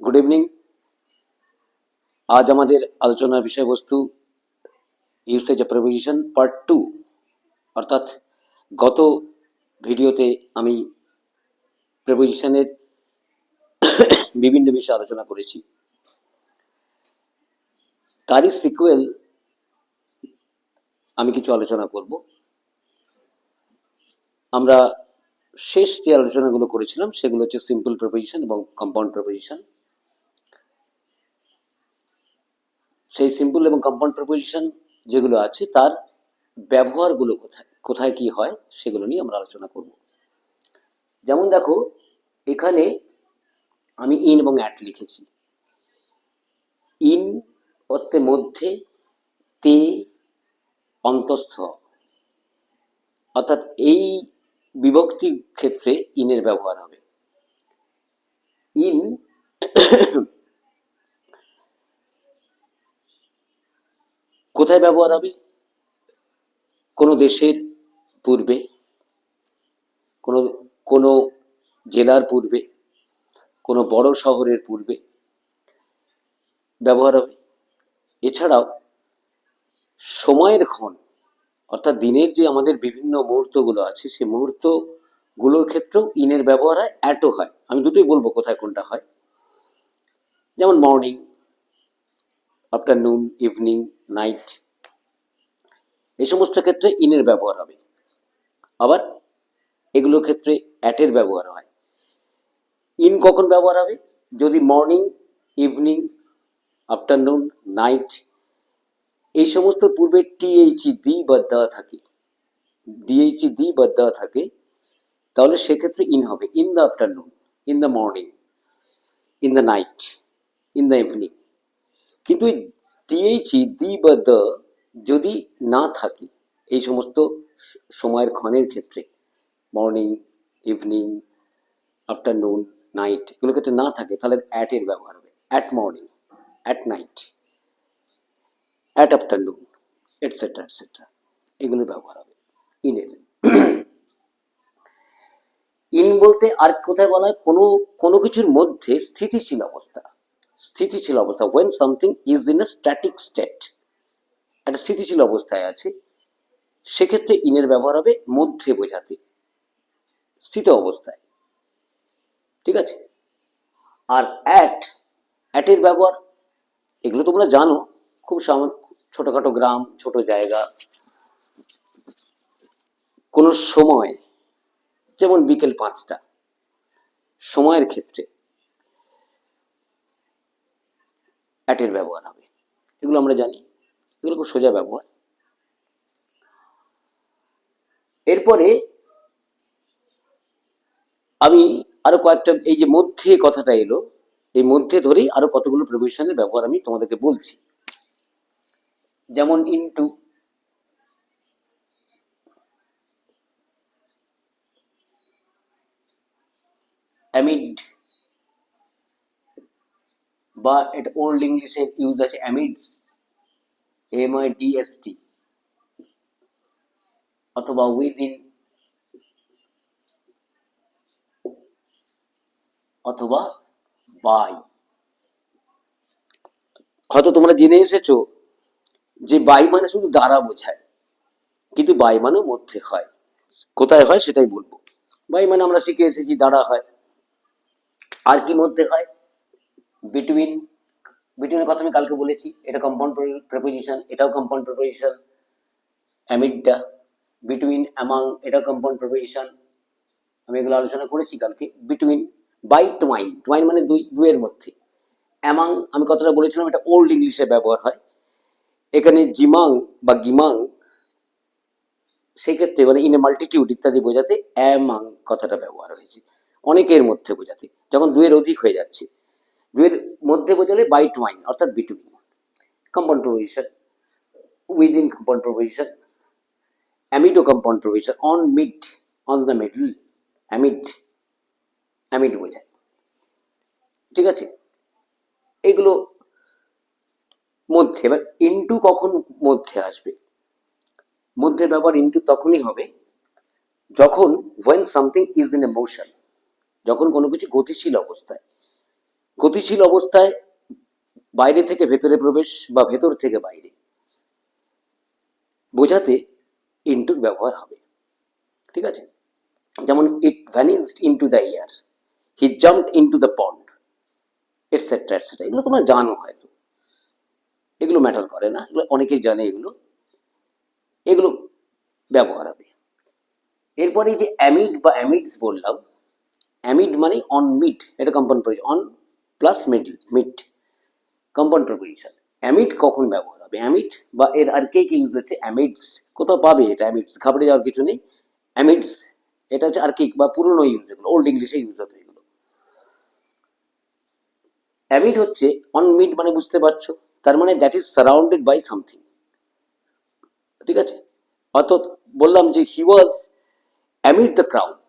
Good evening. আজ আমাদের আলোচনার বিষয়বস্তু ইউসেজ অফ প্রিপোজিশন পার্ট 2। অর্থাৎ গত ভিডিওতে আমি প্রিপোজিশনের বিভিন্ন বিষয়ে আলোচনা করেছি, তারই সিকুয়েল আমি কিছু আলোচনা করব। আমরা শেষ যে আলোচনাগুলো করেছিলাম সেগুলো হচ্ছে সিম্পল প্রিপোজিশন এবং কম্পাউন্ড প্রিপোজিশন। সেই সিম্পল এবং কম্পাউন্ড প্রিপোজিশন যেগুলো আছে তার ব্যবহারগুলো কোথায় কোথায় কি হয় সেগুলো নিয়ে আমরা আলোচনা করব। যেমন দেখো, এখানে আমি ইন এবং অ্যাট লিখেছি। ইন অর্থে মধ্যে, তে অন্তঃস্থ, অর্থাৎ এই বিভক্তি ক্ষেত্রে ইনের ব্যবহার হবে। ইন কোথায় ব্যবহার হবে? কোনো দেশের পূর্বে, কোনো কোনো জেলার পূর্বে, কোনো বড় শহরের পূর্বে ব্যবহার হবে। এছাড়াও সময়ের ক্ষণ, অর্থাৎ দিনের যে আমাদের বিভিন্ন মুহূর্তগুলো আছে সেই মুহূর্তগুলোর ক্ষেত্রেও ইনের ব্যবহার হয়, অ্যাটও হয়। আমি দুটোই বলবো কোথায় কোনটা হয়। যেমন মর্নিং, আফটারনুন, ইভিনিং, নাইট, এই সমস্ত ক্ষেত্রে ইনের ব্যবহার হবে। আবার এগুলোর ক্ষেত্রে অ্যাটের ব্যবহার হয়। ইন কখন ব্যবহার হবে? যদি মর্নিং, ইভিনিং, আফটারনুন, নাইট এই সমস্ত পূর্বে টিএইচই দি বা দা থাকে, ডিএইচই দি বা দা থাকে, তাহলে সেক্ষেত্রে ইন হবে। In the afternoon, in the morning, in the night, in the evening. কিন্তু টিএইচই দি বা দা যদি না থাকে এই সমস্ত সময়ের ক্ষণের ক্ষেত্রে, মর্নিং, ইভিনিং, আফটারনুন, নাইট এগুলোর ক্ষেত্রে না থাকে, তাহলে অ্যাট এর ব্যবহার হবে। At morning, at night, at afternoon, etcetera etcetera, এগুলোর ব্যবহার হবে ইনের। ইন বলতে আর কোথায় বলা হয়? কোনো কোনো কিছুর মধ্যে স্থিতিশীল অবস্থা, স্থিতিশীল অবস্থা, when something is in a static state, একটা স্থিতিশীল অবস্থায় আছে, সেক্ষেত্রে ইনের ব্যবহার হবে মধ্যে বোঝাতে, স্থিত অবস্থায়। ঠিক আছে? আর অ্যাটের ব্যবহার এগুলো তোমরা জানো, খুব ছোটখাটো গ্রাম, ছোট জায়গা, কোনো সময়, যেমন বিকেল 5টা, সময়ের ক্ষেত্রে অ্যাটের ব্যবহার হবে। এগুলো আমরা জানি, এগুলো খুব সোজা ব্যবহার। এরপরে আমি আরো কয়েকটা, এই যে মধ্যে কথাটা এলো, এই মধ্যে ধরেই আরো কতগুলো প্রিপোজিশনের ব্যবহার আমি তোমাদেরকে বলছি। যেমন ইনটু, অ্যামিড, বা এটা ওল্ড ইংলিশের ইউজ আছে অ্যামিডস, MIDST, অথবা উইদিন, অথবা বাই। হয়তো তোমরা জেনে এসেছো যে বাই মানে শুধু দ্বারা বোঝায়, কিন্তু বাই মানেও মধ্যে হয়। কোথায় হয় সেটাই বলবো। বাই মানে আমরা শিখে এসেছি দ্বারা হয়। আর কি মধ্যে হয়? বিটুইন, বিটুইনের কথা আমি কালকে বলেছি, এটা কম্পাউন্ড প্রিপোজিশন, এটাও কম্পাউন্ড প্রিপোজিশন। অ্যামিডটা, বিটুইন, অ্যামাং, এটাও কম্পাউন্ড প্রিপোজিশন, আমি এগুলো আলোচনা করেছি কালকে। বিটুইন, বাই, টুয়াইন, টুয়াইন মানে দুই, দুইয়ের মধ্যে। অ্যামাং আমি কথাটা বলেছিলাম, এটা ওল্ড ইংলিশে ব্যবহার হয়। এখানে জিমাং বা গিমাং, সেক্ষেত্রে মানে ইন এ মাল্টিটিউড ইত্যাদি বোঝাতে অ্যামাং কথাটা ব্যবহার হয়েছে, অনেকের মধ্যে বোঝাতে। যখন দুইয়ের অধিক হয়ে যাচ্ছে, দুইয়ের মধ্যে বোঝালে বাই টুয়াইন, অর্থাৎ between. Compound preposition, within compound preposition, অ্যামিডও compound preposition, on mid, on the middle, amid, amid বোঝায়। ঠিক আছে? এগুলো মধ্যে। এবার ইনটু কখন মধ্যে আসবে? মধ্যে ব্যবহার ইনটু তখনই হবে যখন when something is in a motion, যখন কোনো কিছু গতিশীল অবস্থায়, গতিশীল অবস্থায় বাইরে থেকে ভেতরে প্রবেশ বা ভেতর থেকে বাইরে বোঝাতে ইনটুর ব্যবহার হবে। ঠিক আছে, যেমন it vanished into the air, he jumped into the pond, etcetera etcetera. এগুলো তোমরা জানো হয়তো, এগুলো ম্যাটার করে না, এগুলো অনেকেই জানে, এগুলো এগুলো ব্যবহার হবে। এরপরে যে অ্যামিড বা অ্যামিডস বললাম, অ্যামিড মানে অন মিড, এটা compound preposition, on plus mid compound preposition. Amid কখন ব্যবহার হবে? অ্যামিড বা এর আর্কেইক ইউজ হচ্ছে অ্যামিডস। কোথাও পাবে এটা অ্যামিডস, খাবারে যাওয়ার কিছু নেই। অ্যামিডস এটা হচ্ছে আর্কেইক বা পুরনো ইউজ, এগুলো ওল্ড ইংলিশে ইউজ হতো এগুলো। অ্যামিড হচ্ছে অন মিড মানে বুঝতে পারছো, তার মানে that is surrounded by something. ঠিক আছে, অর্থাৎ বললাম যে he was amid the crowd,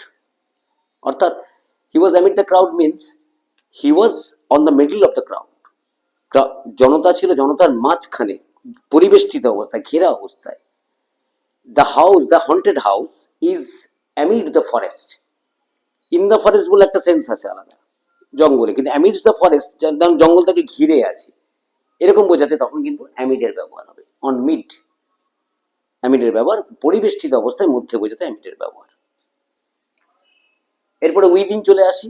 অর্থাৎ he was amid the crowd means he was on the middle of the crowd. জনতা ছিল জনতার মাঝখানে, পরিবেষ্টিত অবস্থায়, ঘেরা অবস্থায়। The house, the haunted house is amid the forest. In the forest বলে একটা সেন্স আছে আলাদা, জঙ্গলে, কিন্তু অ্যামিডস দ্য ফরেস্ট, জঙ্গল তাকে ঘিরে আছে, এরকম বোঝাতে তখন কিন্তু অ্যামিডের ব্যবহার হবে। অন মিড অ্যামিডের ব্যবহার, পরিবেষ্টিত অবস্থায়, মধ্যে বোঝাতে অ্যামিডের ব্যবহার। এরপরে উইদিন চলে আসি।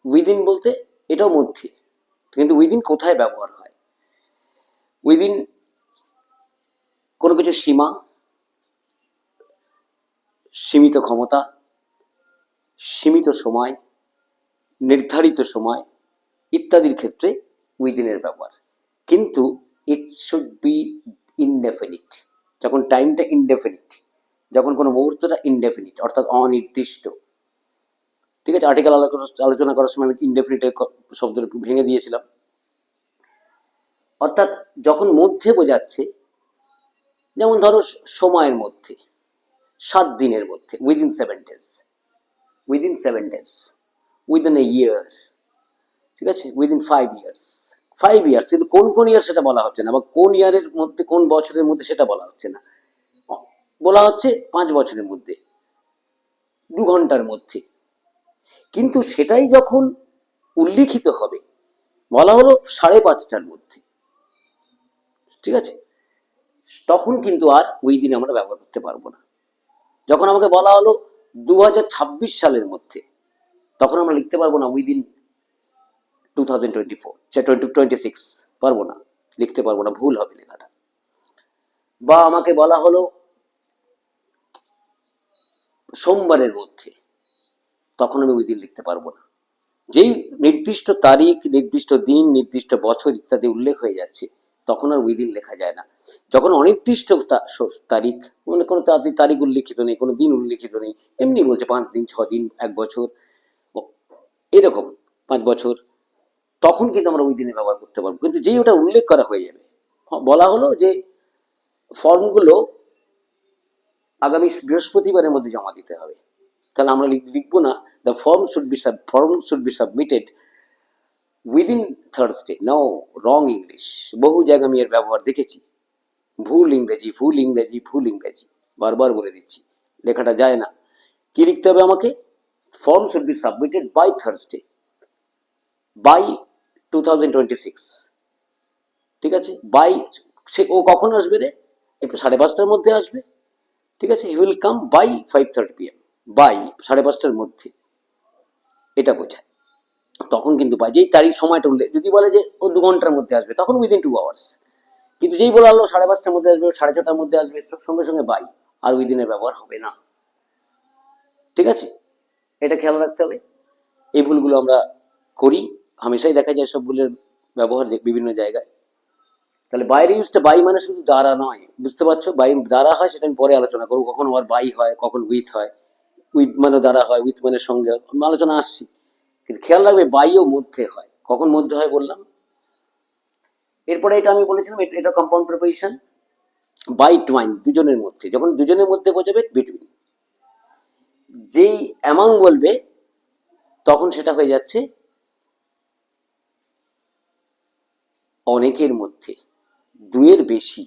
উইদিন বলতে এটাও মধ্যে, কিন্তু উইদিন কোথায় ব্যবহার হয়? উইদিন কোনো কিছু সীমা, সীমিত ক্ষমতা, সীমিত সময়, নির্ধারিত সময় ইত্যাদির ক্ষেত্রে উইদিনের ব্যবহার। কিন্তু ইট শুড বি ইনডেফিনিট, যখন টাইমটা ইনডেফিনিট, যখন কোনো মুহূর্তটা ইনডেফিনিট অর্থাৎ অনির্দিষ্ট। ঠিক আছে, আর্টিকেল আলোচনা করার সময় আমি ইনডেফিনিটের শব্দ ভেঙে দিয়েছিলাম। অর্থাৎ যখন মধ্যে বোঝাচ্ছে, যেমন ধরো সময়ের মধ্যে, 7 দিনের মধ্যে, within 7 days, within 7 days, within a year. ঠিক আছে, উইদিন 5 years, 5 years, কিন্তু কোন কোন ইয়ার সেটা বলা হচ্ছে না, বা কোন ইয়ারের মধ্যে, কোন বছরের মধ্যে সেটা বলা হচ্ছে না, বলা হচ্ছে 5 বছরের মধ্যে, 2 ঘন্টার মধ্যে। কিন্তু সেটাই যখন উল্লিখিত হবে, বলা হলো 5:30টার মধ্যে, ঠিক আছে, তখন কিন্তু আর ওই দিন আমরা ব্যবহার করতে পারবো না। যখন আমাকে বলা হলো 2026 সালের মধ্যে, তখন আমরা লিখতে পারবো না উইদিন 2024, 2026 পারবো না, লিখতে পারবো না, ভুল হবে লেখাটা। বা আমাকে বলা হলো সোমবারের মধ্যে, তখন আমি ওই দিন লিখতে পারবো না। যেই নির্দিষ্ট তারিখ, নির্দিষ্ট দিন, নির্দিষ্ট বছর ইত্যাদি উল্লেখ হয়ে যাচ্ছে, তখন আর ওই দিন লেখা যায় না। যখন অনির্দিষ্ট তারিখ, মানে কোনো তারিখ উল্লিখিত নেই, কোনো দিন উল্লিখিত নেই, এমনি বলছে 5 দিন, 6 দিন, 1 বছর, এরকম 5 বছর, তখন কিন্তু আমরা ওই দিনে ব্যবহার করতে পারবো। কিন্তু যেই ওটা উল্লেখ করা হয়ে যাবে, বলা হলো যে ফর্মগুলো আগামী বৃহস্পতিবারের মধ্যে জমা দিতে হবে, তাহলে আমরা লিখবো না the form should be submitted within Thursday. Now, wrong English, বহু জায়গায় আমি এর ব্যবহার দেখেছি, ভুল ইংরেজি, ভুল ইংরেজি, ভুল ইংরেজি, বারবার বলে দিচ্ছি, লেখাটা যায় না। কি লিখতে হবে আমাকে? Form should be submitted by Thursday, by 2026। ঠিক আছে, বাই, সে ও কখন আসবে রে? একটু 5:30টার মধ্যে আসবে। ঠিক আছে, he will come by 5:30 PM, by 5:30টার মধ্যে, এটা বোঝায়। তখন কিন্তু পাই, যেই তারিখ সময়টা উল্লেখ, যদি বলে যে ও 2 ঘন্টার মধ্যে আসবে, তখন উইদিন 2 hours। কিন্তু যেই বলা হলো 5:30টার মধ্যে আসবে, 6:30টার মধ্যে আসবে, সঙ্গে সঙ্গে বাই, আর ওই দিনের ব্যবহার হবে না। ঠিক আছে, এটা খেয়াল রাখতে হবে। এই ভুলগুলো আমরা করি, হামেশাই দেখা যায় সব ভুলের ব্যবহার বিভিন্ন জায়গায়। তাহলে বাইরে ইউজটা বাই মানে শুধু দ্বারা নয়, বুঝতে পারছো? বাই দ্বারা হয় সেটা আমি পরে আলোচনা করবো, কখন আবার বাই হয়, কখন উইথ হয়। উইথ মানে দ্বারা হয়, উইথ মানে সঙ্গে, আমি আলোচনা আসছি। কিন্তু খেয়াল রাখবে বাইও মধ্যে হয়, কখন মধ্যে হয় বললাম। এরপরে এটা আমি বলেছিলাম, এটা কম্পাউন্ড প্রিপোজিশন। বাই টুয়াইন, দুজনের মধ্যে, যখন দুজনের মধ্যে বোঝাবে বিটুইন। যেই অ্যামাং বলবে, তখন সেটা হয়ে যাচ্ছে অনেকের মধ্যে, 2-এর বেশি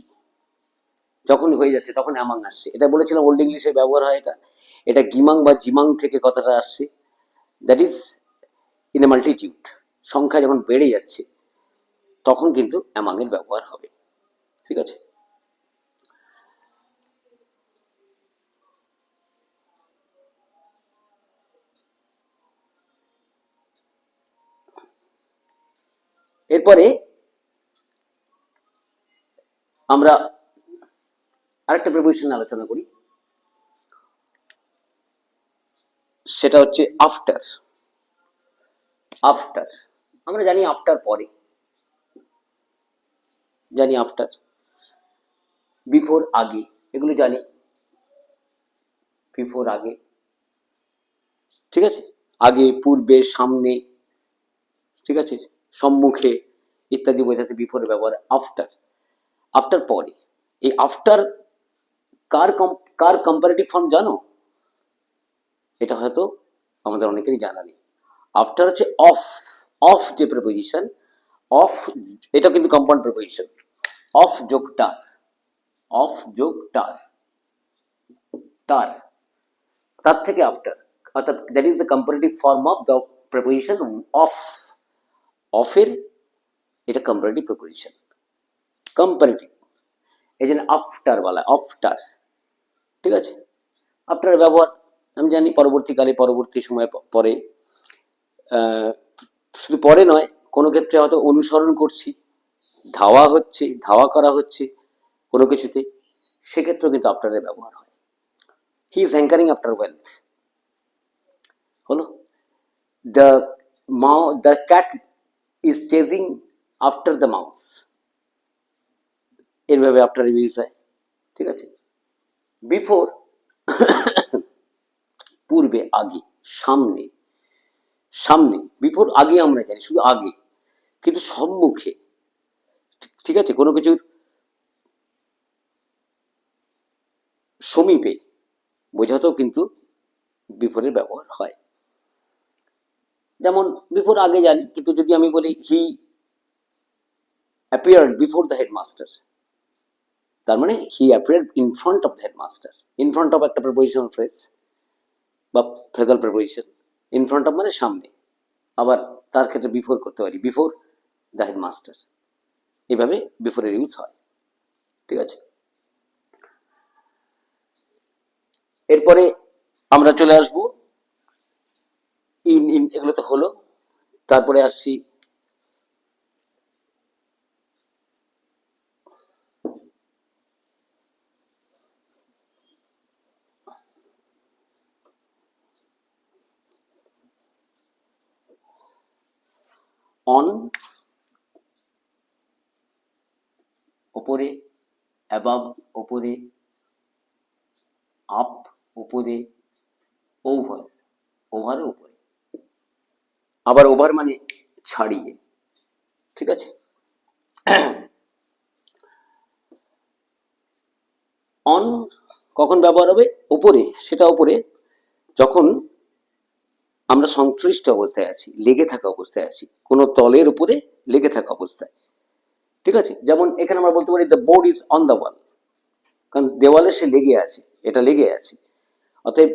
যখন হয়ে যাচ্ছে, তখন অ্যামাং আসছে। এটা বলেছিলাম ওল্ড ইংলিশে ব্যবহার হয় এটা। এটা গিমাং বা জিমাং থেকে কথাটা আসছে, that is in a multitude, সংখ্যা যখন বেড়ে যাচ্ছে তখন কিন্তু অ্যামাং এর ব্যবহার হবে। ঠিক আছে, এরপরে আমরা আরেকটা প্রিপোজিশন আলোচনা করি, সেটা হচ্ছে আফটার। আফটার আমরা জানি আফটার পরে, জানি আফটার, বিফোর আগে, এগুলো জানি, বিফোর আগে, ঠিক আছে, আগে, পূর্বে, সামনে, ঠিক আছে, সম্মুখে ইত্যাদি বোঝাতে বিফোরের ব্যবহার। আফটার, আফটার পরে। এই আফটার কার কম্পারেটিভ ফর্ম জানো? এটা হয়তো আমাদের অনেকেরই জানা নেই। আফটার হচ্ছে অফ, অফ যে প্রিপোজিশন, অফ, এটা কিন্তু কম্পাউন্ড প্রিপোজিশন, অফ যোগ টার, অফ যোগ টার, টার, তার থেকে আফটার, অর্থাৎ that is the comparative form of the preposition of. অফের এটা কম্পারেটিভ প্রিপোজিশন, কম্পারেটিভ, এই জন্য আফটার বলা, আফটার। ঠিক আছে, আফটার ব্যবহার আমি জানি পরবর্তীকালে, পরবর্তী সময় পরে, শুধু পরে নয়, কোনো ক্ষেত্রে হয়তো অনুসরণ করছি, ধাওয়া হচ্ছে, ধাওয়া করা হচ্ছে কোনো কিছুতে, সেক্ষেত্রেও কিন্তু আফটারের ব্যবহার হয়। He is hankering after wealth হলো, the cat is chasing after the mouse, এরভাবে আফটার ইউজ হয়। ঠিক আছে, বিফোর পূর্বে, আগে, সামনে, সামনে, বিফোর আগে আমরা জানি শুধু আগে, কিন্তু সম্মুখে, ঠিক আছে, কোনো কিছুর সমীপে বোঝাতেও কিন্তু বিফোরের ব্যবহার হয়। যেমন বিফোর আগে জানি, কিন্তু যদি আমি বলি he appeared before the headmaster, তার মানে he appeared in front of the headmaster. In front of একটা প্রিপোজিশনাল ফ্রেজ বা phrasal preposition, in front of মানে সামনে, আবার তার ক্ষেত্রে বিফোর করতে পারি, বিফোর দ্য হেডমাস্টার, এভাবে বিফোরের ইউজ হয়। ঠিক আছে, এরপরে আমরা চলে আসবো ইন, ইন এগুলো তো হলো, তারপরে আসছি অন, ওপরে, অ্যাবাভ ওপরে, আপ উপরে, ওভার, ওভারে উপরে, আবার ওভার মানে ছাড়িয়ে। ঠিক আছে, অন কখন ব্যবহার হবে? উপরে, সেটা উপরে যখন আমরা সংশ্লিষ্ট অবস্থায় আছি, লেগে থাকা অবস্থায় আছি, কোনো তলের উপরে লেগে থাকা অবস্থায়। ঠিক আছে, যেমন এখানে আমরা বলতে পারি the board is on the wall, কারণ দেওয়ালে সে লেগে আছে, এটা লেগে আছে। অতএব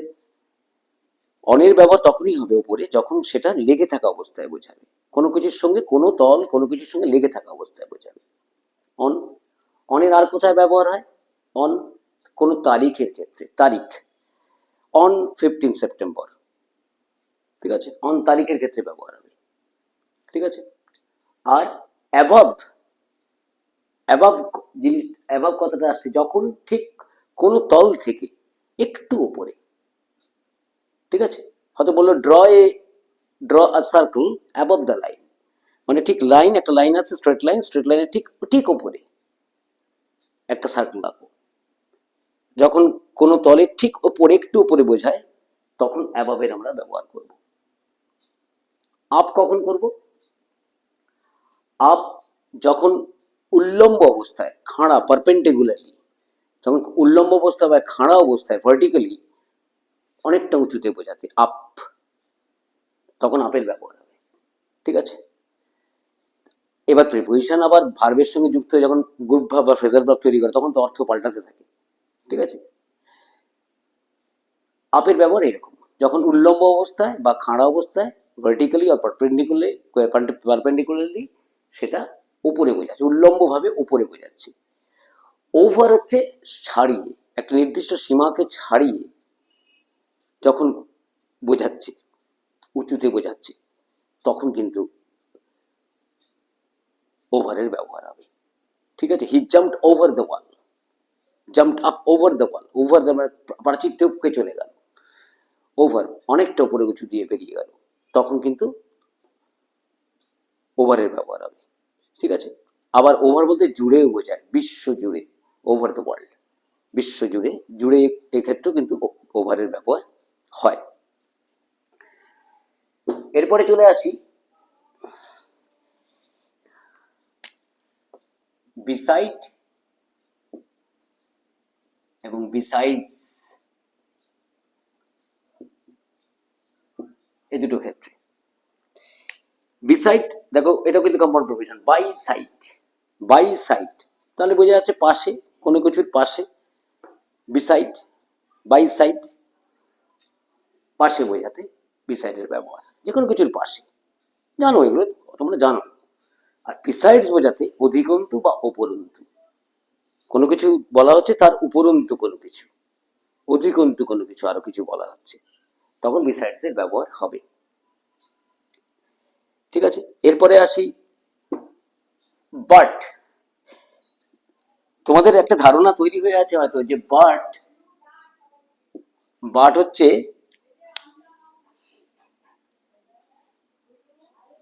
অনের ব্যবহার তখনই হবে উপরে যখন সেটা লেগে থাকা অবস্থায় বোঝাবে, কোনো কিছুর সঙ্গে, কোনো তল কোনো কিছুর সঙ্গে লেগে থাকা অবস্থায় বোঝাবে অন। অনের আর কোথায় ব্যবহার হয়? অন কোনো তারিখের ক্ষেত্রে, তারিখ, অন 15 সেপ্টেম্বর, ঠিক আছে, অন তারিখের ক্ষেত্রে ব্যবহার হবে। ঠিক আছে, আর অ্যাবভ, অ্যাবভ জিনিস, অ্যাবভ কথাটা আসছে যখন ঠিক কোনো তল থেকে একটু উপরে। ঠিক আছে, হয়তো বললো draw a circle above the line, মানে ঠিক লাইন, একটা লাইন আছে, স্ট্রেট লাইন, স্ট্রেট লাইনের ঠিক ঠিক উপরে একটা সার্কেল আঁকো। যখন কোনো তলের ঠিক উপরে, একটু উপরে বোঝায়, তখন অ্যাবভের আমরা ব্যবহার করব। আপ কখন করব? আপ যখন উল্লম্ব অবস্থায়, খাড়া, পারপেন্ডিকুলারলি, যখন উল্লম্ব অবস্থা বা খাড়া অবস্থায়, ভার্টিক্যালি অনেকটা উঁচুতে বোঝাতে আপ, তখন আপের ব্যবহার হবে। ঠিক আছে, এবার প্রিপোজিশন আবার ভার্বের সঙ্গে যুক্ত হয়ে যখন গ্রুপ ভাব বা ফ্রেজাল ভাব তৈরি করে, তখন তো অর্থ পাল্টাতে থাকে। ঠিক আছে, আপের ব্যবহার এরকম, যখন উল্লম্ব অবস্থায় বা খাড়া অবস্থায় ভার্টিক্যালি আর পারপেন্ডিকুলারলি সেটা উপরে বোঝাচ্ছে, উল্লম্বভাবে উপরে বোঝাচ্ছে। ওভার হচ্ছে ছাড়িয়ে, একটা নির্দিষ্ট সীমাকে ছাড়িয়ে যখন বোঝাচ্ছে, উঁচুতে বোঝাচ্ছে, তখন কিন্তু ওভারের ব্যবহার হবে। ঠিক আছে, he jumped over the wall, jumped up over the wall, over the প্রাচীর টপকে চলে গেল, ওভার অনেকটা উপরে উঁচু দিয়ে বেরিয়ে গেল, তখন কিন্তু ওভারের ব্যবহার হবে। ঠিক আছে, আবার ওভার বলতে জুড়েও বোঝায়, বিশ্ব জুড়ে, ওভার দ্য ওয়ার্ল্ড, বিশ্ব জুড়ে, জুড়ে এক্ষেত্রেও কিন্তু ওভারের ব্যবহার হয়। এরপরে চলে আসি বিসাইড এবং বিসাইডস, এই দুটো ক্ষেত্রে। বিসাইড দেখো, এটাও কিন্তু compound provision, by side, by side তাহলে বোঝা যাচ্ছে পাশে, কোনো কিছুর পাশে। বিসাইড, বাই সাইড, পাশে বোঝাতে বিসাইডের ব্যবহার, যে কোনো কিছুর পাশে, জানো এগুলো তোমরা জানো। আর বিসাইডস বোঝাতে অধিকন্তু বা অপরন্তু, কোনো কিছু বলা হচ্ছে তার উপরন্তু কোনো কিছু, অধিকন্তু কোনো কিছু, আরো কিছু বলা হচ্ছে, তখন বিসাইডস এর ব্যবহার হবে। ঠিক আছে, এরপরে আসি বাট। তোমাদের একটা ধারণা তৈরি হয়ে আছে হয়তো যে বাট, বাট হচ্ছে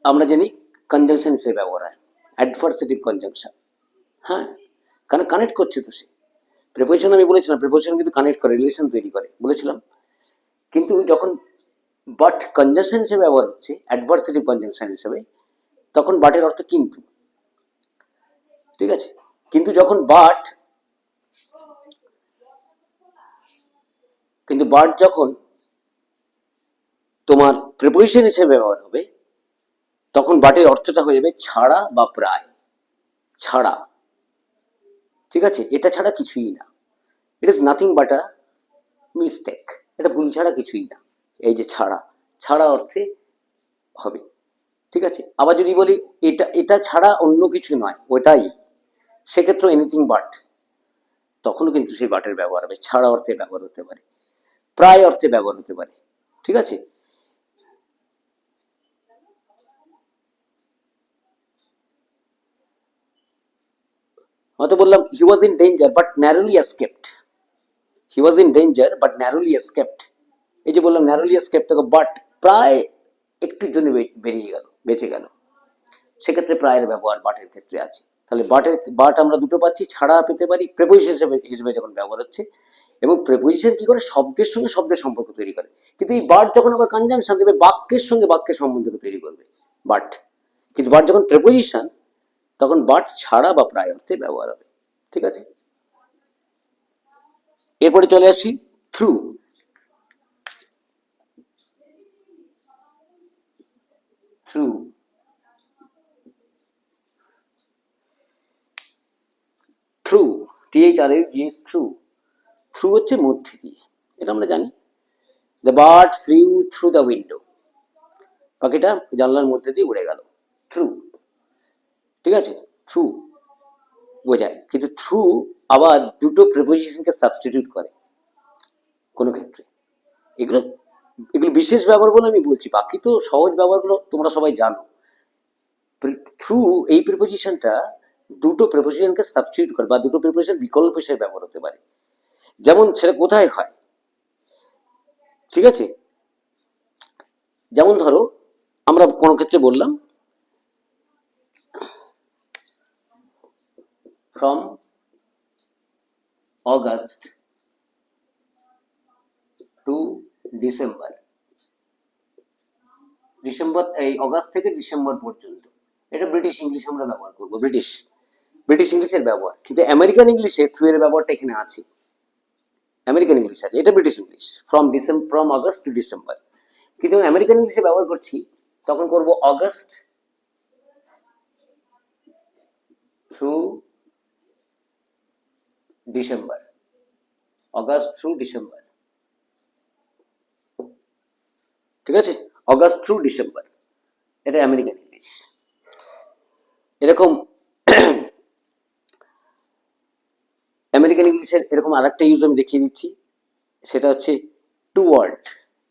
আমরা জানি কনজাংশন হিসেবে ব্যবহার হয়, অ্যাডভার্সেটিভ কনজাংশন। হ্যাঁ, কারণ কানেক্ট করছে তো সে। প্রিপোজিশন আমি বলেছিলাম, প্রিপোজিশন কিন্তু কানেক্ট করে, রিলেশন তৈরি করে বলেছিলাম। কিন্তু যখন বাট কনজাংশন হিসেবে ব্যবহার হচ্ছে, অ্যাডভার্সেটিভ কনজাংশন হিসেবে, তখন বাটের অর্থ কিন্তু। ঠিক আছে, কিন্তু যখন বাট, কিন্তু বাট যখন তোমার প্রিপোজিশন হিসেবে ব্যবহার হবে, তখন বাটের অর্থটা হয়ে যাবে ছাড়া বা প্রায়, ছাড়া। ঠিক আছে, এটা ছাড়া কিছুই না, it is nothing but a mistake, এটা ভুল ছাড়া কিছুই না। এই যে ছাড়া, ছাড়া অর্থে হবে। ঠিক আছে, আবার যদি বলি এটা, এটা ছাড়া অন্য কিছু নয়, ওটাই, সেক্ষেত্রে এনিথিং বাট, তখনও কিন্তু সেই বাটের ব্যবহার হবে, ছাড়া অর্থে ব্যবহার হতে পারে, প্রায় অর্থে ব্যবহার হতে পারে। ঠিক আছে, হয়তো বললাম he was in danger but narrowly escaped, he was in danger but narrowly escaped, এই যে বললাম ন্যারোলি এসকেপড থেকে বাট প্রায় একটুর জন্য বেরিয়ে গেল, বেঁচে গেল, সেক্ষেত্রে প্রায়ের ব্যবহার বাটের ক্ষেত্রে আছে। তাহলে বাটের, বাট আমরা দুটো পাচ্ছি, ছাড়া পেতে পারি, প্রেপোজিশন হিসেবে যখন ব্যবহার হচ্ছে, এবং প্রেপোজিশন কি করে শব্দের সঙ্গে শব্দের সম্পর্ক তৈরি করে, কিন্তু এই বাট যখন আবার কনজাংশন দেবে, বাক্যের সঙ্গে বাক্যের সম্বন্ধ তৈরি করবে বাট। কিন্তু বাট যখন প্রেপোজিশন, তখন বাট ছাড়া বা প্রায় অর্থে ব্যবহার হবে। ঠিক আছে, এরপরে চলে আসি through. Through, through, THRUGH, through. Through হচ্ছে মধ্যে দিয়ে, এটা আমরা জানি। The bird flew through the window, পাখিটা জানলার মধ্যে দিয়ে উড়ে গেল, থ্রু। ঠিক আছে, থ্রু বোঝায়, কিন্তু থ্রু আবার দুটো প্রিপোজিশনকে সাবস্টিটিউট করে কোনো ক্ষেত্রে। এগুলো, এগুলো বিশেষ ব্যবহার বলে আমি বলছি, বাকি তো সহজ ব্যবহারগুলো তোমরা সবাই জানো। থ্রু এই প্রিপোজিশনটা দুটো প্রিপোজিশনকে সাবস্টিটিউট করে, বা দুটো প্রিপোজিশন বিকল্প হিসেবে ব্যবহার হতে পারে। যেমন সেটা কোথায় হয়, ঠিক আছে, যেমন ধরো আমরা কোনো ক্ষেত্রে বললাম from August to December, December, এই অগাস্ট থেকে ডিসেম্বর পর্যন্ত, এটা ব্রিটিশ ইংলিশ আমরা ব্যবহার করবো, ব্রিটিশ, ব্রিটিশ ইংলিশের ব্যবহার। কিন্তু আমেরিকান ইংলিশে থ্রু এর ব্যবহারটা এখানে আছে, আমেরিকান ইংলিশ আছে, এটা British English, from August to December. কিন্তু আমেরিকান ইংলিশে ব্যবহার করছি, তখন করব August through December, August through December. ঠিক আছে, অগাস্ট থ্রু ডিসেম্বর, এটা আমেরিকান ইংলিশ। এরকম আমেরিকান ইংলিশের এরকম আরেকটা ইউজ আমি দেখিয়ে দিচ্ছি, সেটা হচ্ছে টুয়ার্ড।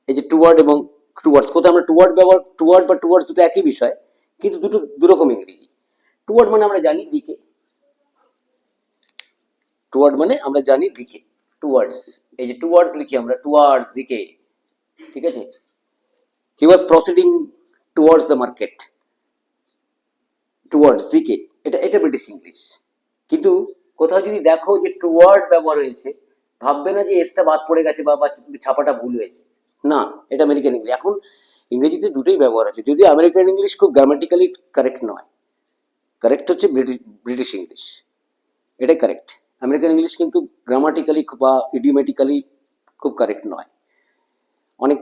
এই যে টুয়ার্ড এবং টুয়ার্ডস, কোথাও আমরা টুয়ার্ড ব্যবহার, টুয়ার্ড বা টুয়ার্ডস দুটো একই বিষয়, কিন্তু দুটো দুরকম ইংরেজি। টুয়ার্ড মানে আমরা জানি দিকে, টুয়ার্ড মানে আমরা জানি দিকে, টুয়ার্ডস, এই যে টুয়ার্ডস লিখি আমরা, টুয়ার্ডস দিকে, ঠিক আছে। He was proceeding towards the market, towards দিকে, এটা এটা ব্রিটিশ ইংলিশ। কিন্তু কোথাও যদি দেখো যে টুয়ার্ড ব্যবহার হয়েছে, ভাববে না যে এসটা বাদ পড়ে গেছে বা ছাপাটা ভুল হয়েছে, না, এটা আমেরিকান ইংলিশ। এখন ইংরেজিতে দুটোই ব্যবহার আছে, যদিও আমেরিকান ইংলিশ খুব গ্রামাটিক্যালি কারেক্ট নয়, কারেক্ট হচ্ছে ব্রিটিশ ইংলিশ, এটাই কারেক্ট। আমেরিকান ইংলিশ কিন্তু গ্রামাটিক্যালি বা ইডিওমেটিক্যালি খুব কারেক্ট নয়, অনেক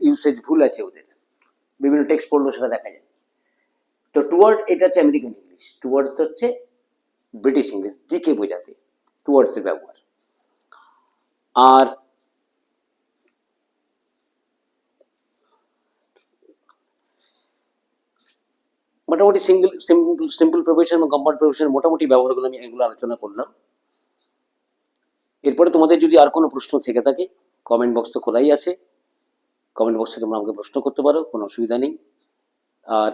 ইউসেজ ভুল আছে ওদের, বিভিন্ন টেক্সট পড়লো সেটা দেখা যায়। তো টুয়ার্ড এটা হচ্ছে আমেরিকান ইংলিশ, টুয়ার্ডস হচ্ছে ব্রিটিশ ইংলিশ, দিকে বোঝাতে টুয়ার্ডস এর ব্যবহার। আর মোটামুটি সিম্পল প্রিপোজিশন এবং কম্পাউন্ড প্রিপোজিশন মোটামুটি ব্যবহারগুলো আমি এগুলো আলোচনা করলাম। এরপরে তোমাদের যদি আর কোনো প্রশ্ন থেকে থাকে, কমেন্ট বক্স তো খোলাই আছে, কমেন্ট বক্সে তোমরা আমাকে প্রশ্ন করতে পারো, কোনো অসুবিধা নেই। আর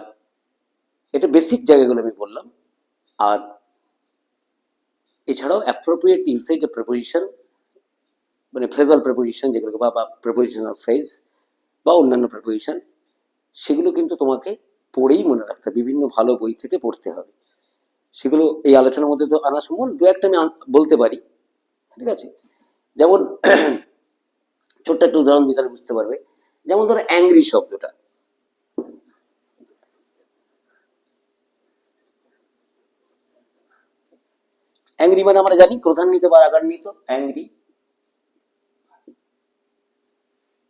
এটা বেসিক জায়গাগুলো আমি বললাম। আর এছাড়াও অ্যাপ্রোপ্রিয়েট ইউসেজ অফ প্রিপোজিশন, মানে ফ্রেজাল প্রিপোজিশন যেগুলোকে বা প্রিপোজিশনাল ফ্রেজ বা অন্যান্য প্রিপোজিশন, সেগুলো কিন্তু তোমাকে পড়েই মনে রাখতে হবে, বিভিন্ন ভালো বই থেকে পড়তে হবে। সেগুলো এই আলোচনার মধ্যে তো আনা সম্ভব, দু একটা আমি বলতে পারি, ঠিক আছে। যেমন ছোট্ট একটা উদাহরণ দিতে বুঝতে পারবে, যেমন ধরো অ্যাংরি শব্দটা, অ্যাংরি মানে আমরা জানি ক্রোধান্বিত বা রাগান্বিত, অ্যাংরি।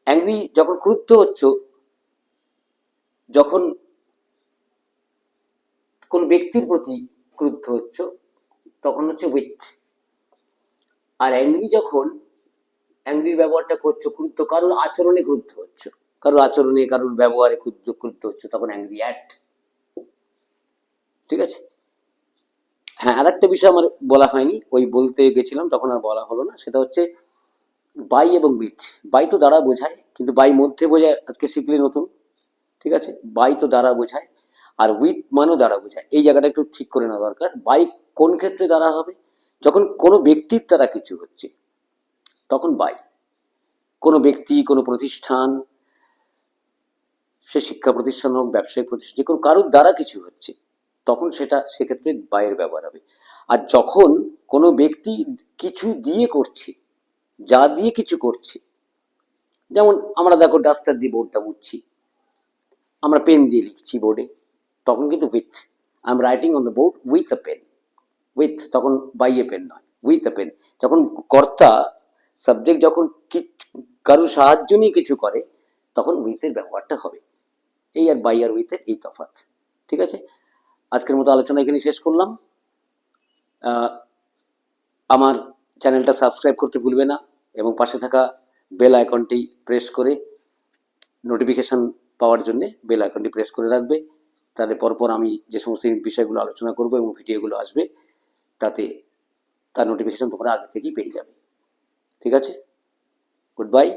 অ্যাংরি যখন ক্রুদ্ধ হচ্ছ, যখন কোন ব্যক্তির প্রতি ক্রুদ্ধ হচ্ছ, তখন হচ্ছে উইথ। আর অ্যাংরি যখন অ্যাংরির ব্যবহারটা করছো ক্রুদ্ধ, কারোর আচরণে ক্রুদ্ধ হচ্ছ, কারোর আচরণে কারোর ব্যবহারে ক্রুদ্ধ হচ্ছ, তখন অ্যাংরি অ্যাট, ঠিক আছে। হ্যাঁ, আর একটা বিষয় আমার বলা হয়নি, ওই বলতে গেছিলাম তখন আর বলা হলো না, সেটা হচ্ছে বাই এবং উইথ। বাই তো দ্বারা বোঝায়, কিন্তু বাই মধ্যে বোঝায়, আজকে শিখলে নতুন, ঠিক আছে। বাই তো দ্বারা বোঝায়, আর উইথ মানও দ্বারা বোঝায়, এই জায়গাটা একটু ঠিক করে নেওয়া দরকার। বাই কোন ক্ষেত্রে দ্বারা হবে, যখন কোনো ব্যক্তির দ্বারা কিছু হচ্ছে তখন বাই। কোনো ব্যক্তি, কোনো প্রতিষ্ঠান, সে শিক্ষা প্রতিষ্ঠান হোক, ব্যবসায়িক প্রতিষ্ঠান, যে কোনো কারোর দ্বারা কিছু হচ্ছে, তখন সেটা সেক্ষেত্রে বাইয়ের ব্যবহার হবে। আর যখন কোনো ব্যক্তি কিছু দিয়ে করছে, যা দিয়ে কিছু করছে, যেমন আমরা দেখো ডাস্টার দিয়ে বোর্ডটা মুছছি, আমরা পেন দিয়ে লিখছি বোর্ডে, তখন কিন্তু with. I am writing on the board with a pen, with, তখন বাই এ পেন নয়, উইথ আ পেন। যখন কর্তা, সাবজেক্ট যখন কারোর সাহায্য নিয়ে কিছু করে, তখন উইথের ব্যবহারটা হবে। এই আর বাই আর উইথের এই তফাৎ, ঠিক আছে। আজকের মতো আলোচনা এখানে শেষ করলাম। আমার চ্যানেলটা সাবস্ক্রাইব করতে ভুলবে না, এবং পাশে থাকা বেল আইকনটি প্রেস করে নোটিফিকেশন পাওয়ার জন্য বেল আইকনটি প্রেস করে রাখবে। তাহলে পরপর আমি যে সমস্ত বিষয়গুলো আলোচনা করব এবং ভিডিওগুলো আসবে, তাতে তার নোটিফিকেশন তোমরা আগে থেকেই পেয়ে যাবে, ঠিক আছে। Good bye.